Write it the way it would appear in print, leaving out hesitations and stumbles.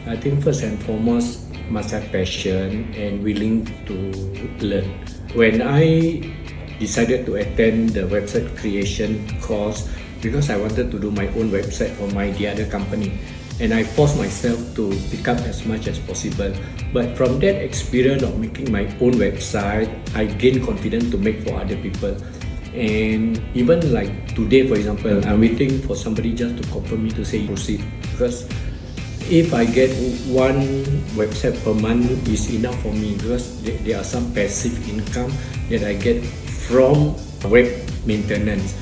I think first and foremost must have passion and willing to learn. When I decided to attend the website creation course because I wanted to do my own website for the other company, and I forced myself to pick up as much as possible. But from that experience of making my own website, I gained confidence to make for other people. And even like today, for example, I'm waiting for somebody just to confirm me to say proceed, because if I get one website per month is enough for me, because there are some passive income that I get from web maintenance.